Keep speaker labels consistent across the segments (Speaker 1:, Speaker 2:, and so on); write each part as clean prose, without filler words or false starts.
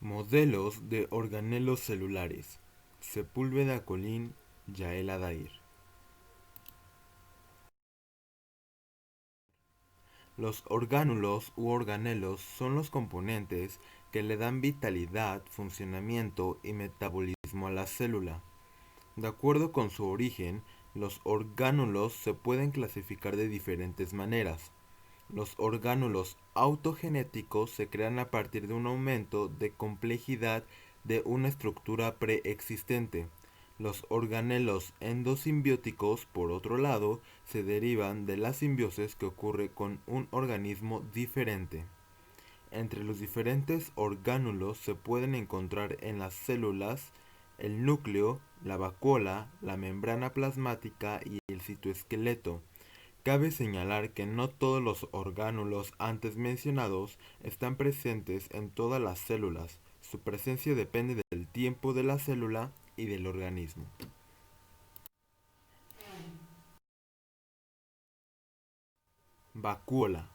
Speaker 1: Modelos de organelos celulares. Sepúlveda Colín, Yael Adair. Los orgánulos u organelos son los componentes que le dan vitalidad, funcionamiento y metabolismo a la célula. De acuerdo con su origen, los orgánulos se pueden clasificar de diferentes maneras. Los orgánulos autogenéticos se crean a partir de un aumento de complejidad de una estructura preexistente. Los organelos endosimbióticos, por otro lado, se derivan de la simbiosis que ocurre con un organismo diferente. Entre los diferentes orgánulos se pueden encontrar en las células el núcleo, la vacuola, la membrana plasmática y el citoesqueleto. Cabe señalar que no todos los orgánulos antes mencionados están presentes en todas las células. Su presencia depende del tiempo de la célula y del organismo. Vacuola.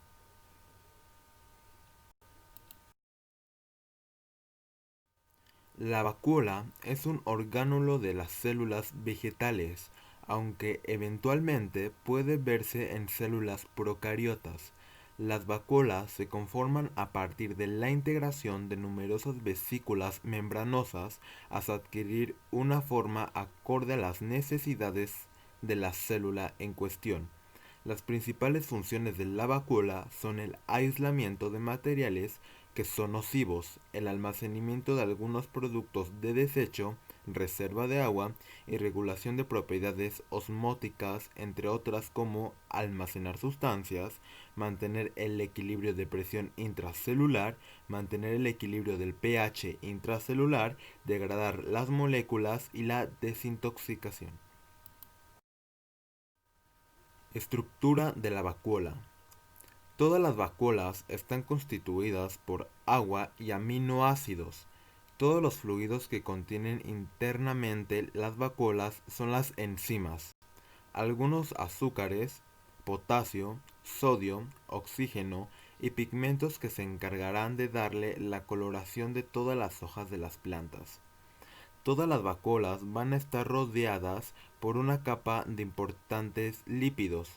Speaker 1: La vacuola es un orgánulo de las células vegetales, aunque eventualmente puede verse en células procariotas. Las vacuolas se conforman a partir de la integración de numerosas vesículas membranosas hasta adquirir una forma acorde a las necesidades de la célula en cuestión. Las principales funciones de la vacuola son el aislamiento de materiales que son nocivos, el almacenamiento de algunos productos de desecho, reserva de agua y regulación de propiedades osmóticas, entre otras como almacenar sustancias, mantener el equilibrio de presión intracelular, mantener el equilibrio del pH intracelular, degradar las moléculas y la desintoxicación. Estructura de la vacuola. Todas las vacuolas están constituidas por agua y aminoácidos. Todos los fluidos que contienen internamente las vacuolas son las enzimas. Algunos azúcares, potasio, sodio, oxígeno y pigmentos que se encargarán de darle la coloración de todas las hojas de las plantas. Todas las vacuolas van a estar rodeadas por una capa de importantes lípidos.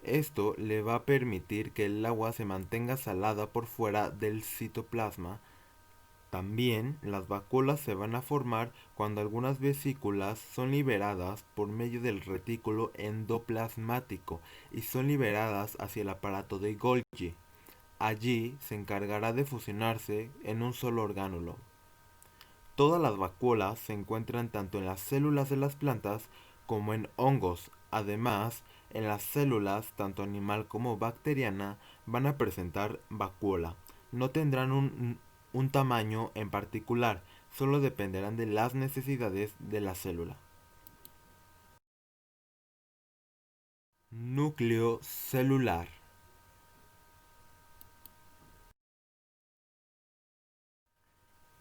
Speaker 1: Esto le va a permitir que el agua se mantenga salada por fuera del citoplasma. También las vacuolas se van a formar cuando algunas vesículas son liberadas por medio del retículo endoplasmático y son liberadas hacia el aparato de Golgi. Allí se encargará de fusionarse en un solo orgánulo. Todas las vacuolas se encuentran tanto en las células de las plantas como en hongos. Además, en las células, tanto animal como bacteriana, van a presentar vacuola. No tendrán un tamaño en particular, solo dependerán de las necesidades de la célula. Núcleo celular.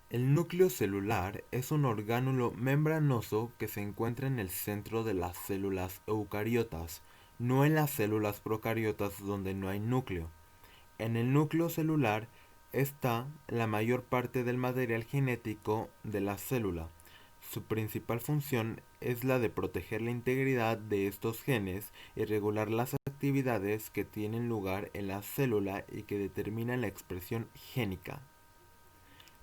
Speaker 1: El núcleo celular es un orgánulo membranoso que se encuentra en el centro de las células eucariotas, no en las células procariotas donde no hay núcleo. En el núcleo celular está la mayor parte del material genético de la célula. Su principal función es la de proteger la integridad de estos genes y regular las actividades que tienen lugar en la célula y que determinan la expresión génica.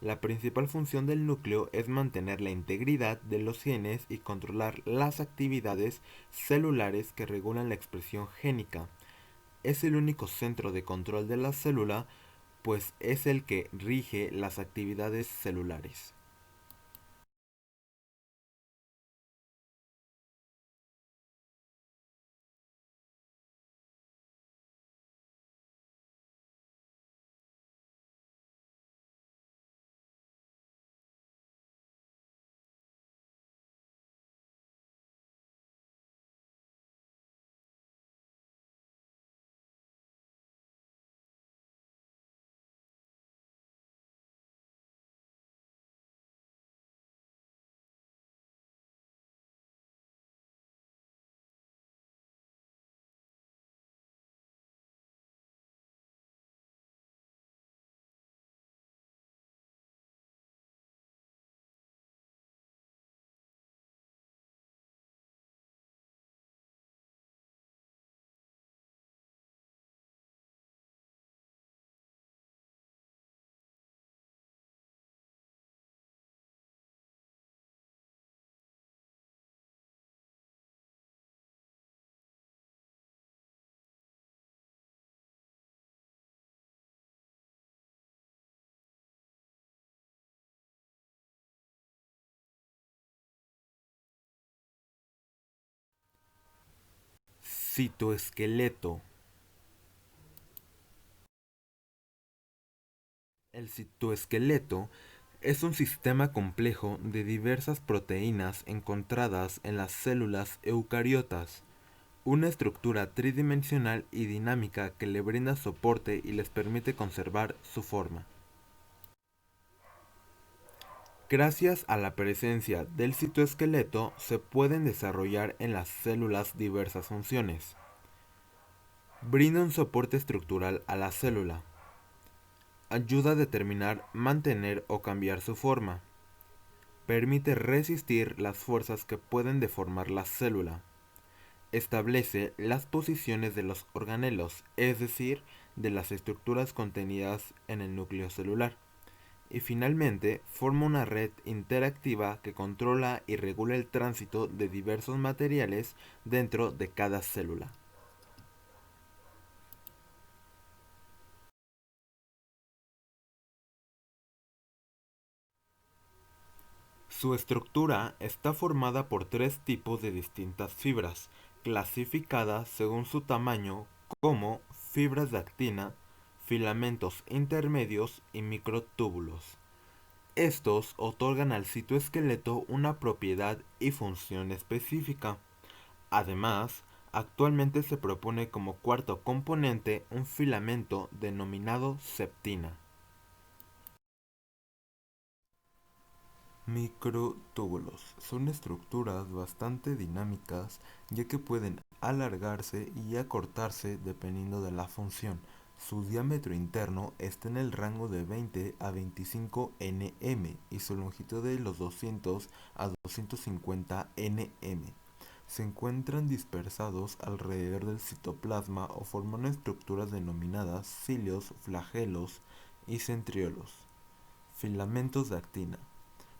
Speaker 1: La principal función del núcleo es mantener la integridad de los genes y controlar las actividades celulares que regulan la expresión génica. Es el único centro de control de la célula, pues es el que rige las actividades celulares. Citoesqueleto. El citoesqueleto es un sistema complejo de diversas proteínas encontradas en las células eucariotas, una estructura tridimensional y dinámica que le brinda soporte y les permite conservar su forma. Gracias a la presencia del citoesqueleto se pueden desarrollar en las células diversas funciones. Brinda un soporte estructural a la célula. Ayuda a determinar, mantener o cambiar su forma. Permite resistir las fuerzas que pueden deformar la célula. Establece las posiciones de los organelos, es decir, de las estructuras contenidas en el núcleo celular. Y finalmente, forma una red interactiva que controla y regula el tránsito de diversos materiales dentro de cada célula. Su estructura está formada por tres tipos de distintas fibras, clasificadas según su tamaño como fibras de actina, filamentos intermedios y microtúbulos. Estos otorgan al citoesqueleto una propiedad y función específica. Además, actualmente se propone como cuarto componente un filamento denominado septina. Microtúbulos son estructuras bastante dinámicas ya que pueden alargarse y acortarse dependiendo de la función. Su diámetro interno está en el rango de 20 a 25 nm y su longitud de los 200 a 250 nm. Se encuentran dispersados alrededor del citoplasma o forman estructuras denominadas cilios, flagelos y centriolos. Filamentos de actina.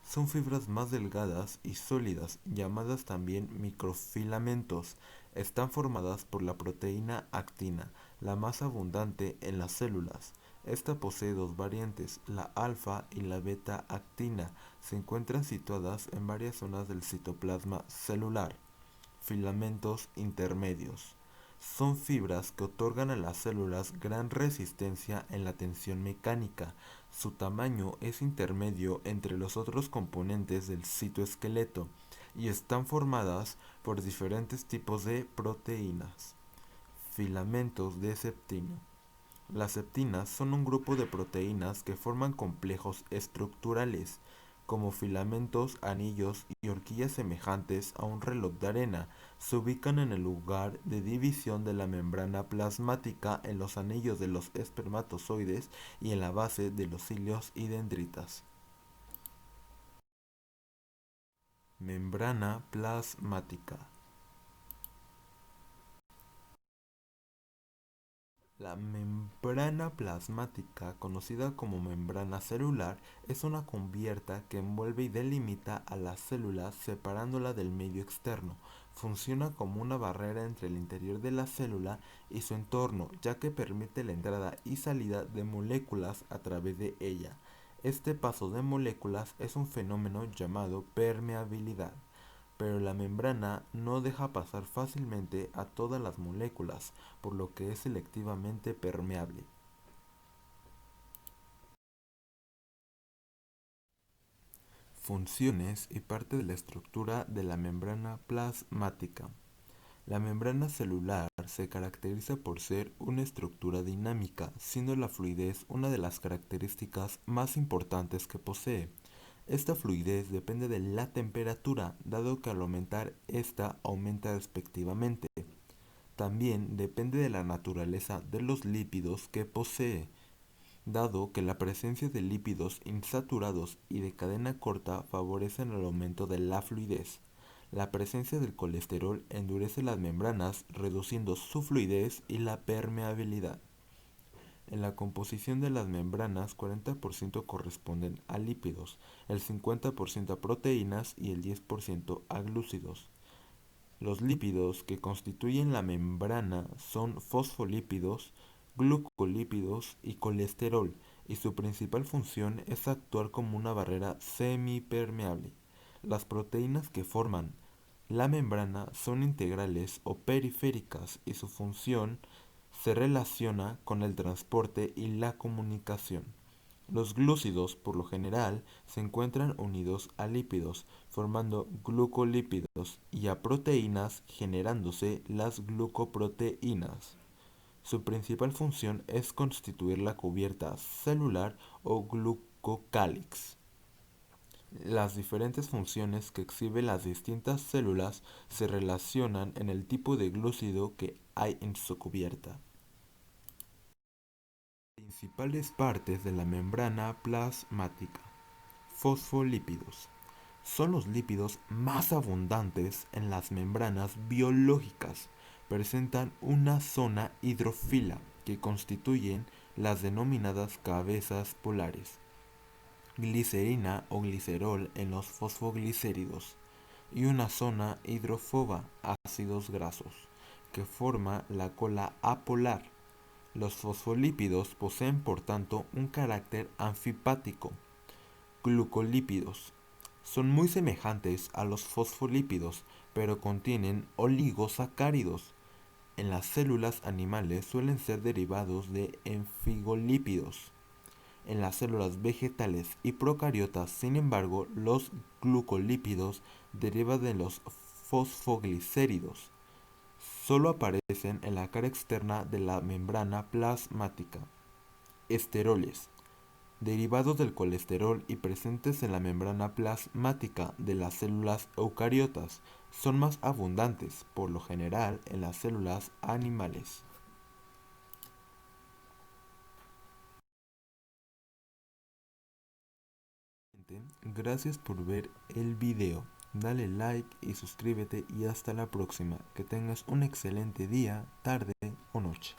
Speaker 1: Son fibras más delgadas y sólidas, llamadas también microfilamentos. Están formadas por la proteína actina, la más abundante en las células. Esta posee dos variantes, la alfa y la beta actina. Se encuentran situadas en varias zonas del citoplasma celular. Filamentos intermedios. Son fibras que otorgan a las células gran resistencia en la tensión mecánica. Su tamaño es intermedio entre los otros componentes del citoesqueleto y están formadas por diferentes tipos de proteínas. Filamentos de septina. Las septinas son un grupo de proteínas que forman complejos estructurales, como filamentos, anillos y horquillas semejantes a un reloj de arena. Se ubican en el lugar de división de la membrana plasmática en los anillos de los espermatozoides y en la base de los cilios y dendritas. Membrana plasmática. La membrana plasmática, conocida como membrana celular, es una cubierta que envuelve y delimita a la célula separándola del medio externo. Funciona como una barrera entre el interior de la célula y su entorno, ya que permite la entrada y salida de moléculas a través de ella. Este paso de moléculas es un fenómeno llamado permeabilidad, pero la membrana no deja pasar fácilmente a todas las moléculas, por lo que es selectivamente permeable. Funciones y parte de la estructura de la membrana plasmática. La membrana celular se caracteriza por ser una estructura dinámica, siendo la fluidez una de las características más importantes que posee. Esta fluidez depende de la temperatura, dado que al aumentar esta aumenta respectivamente. También depende de la naturaleza de los lípidos que posee, dado que la presencia de lípidos insaturados y de cadena corta favorecen el aumento de la fluidez. La presencia del colesterol endurece las membranas, reduciendo su fluidez y la permeabilidad. En la composición de las membranas, 40% corresponden a lípidos, el 50% a proteínas y el 10% a glúcidos. Los lípidos que constituyen la membrana son fosfolípidos, glucolípidos y colesterol, y su principal función es actuar como una barrera semipermeable. Las proteínas que forman La membrana son integrales o periféricas y su función se relaciona con el transporte y la comunicación. Los glúcidos, por lo general, se encuentran unidos a lípidos, formando glucolípidos, y a proteínas, generándose las glucoproteínas. Su principal función es constituir la cubierta celular o glucocálix. Las diferentes funciones que exhiben las distintas células se relacionan en el tipo de glúcido que hay en su cubierta. Principales partes de la membrana plasmática. Fosfolípidos. Son los lípidos más abundantes en las membranas biológicas. Presentan una zona hidrófila que constituyen las denominadas cabezas polares, glicerina o glicerol en los fosfoglicéridos, y una zona hidrófoba, ácidos grasos, que forma la cola apolar. Los fosfolípidos poseen por tanto un carácter anfipático. Glucolípidos. Son muy semejantes a los fosfolípidos, pero contienen oligosacáridos. En las células animales suelen ser derivados de enfigolípidos. En las células vegetales y procariotas, sin embargo, los glucolípidos derivan de los fosfoglicéridos. Solo aparecen en la cara externa de la membrana plasmática. Esteroles. Derivados del colesterol y presentes en la membrana plasmática de las células eucariotas, son más abundantes, por lo general, en las células animales. Gracias por ver el video. Dale like y suscríbete y hasta la próxima. Que tengas un excelente día, tarde o noche.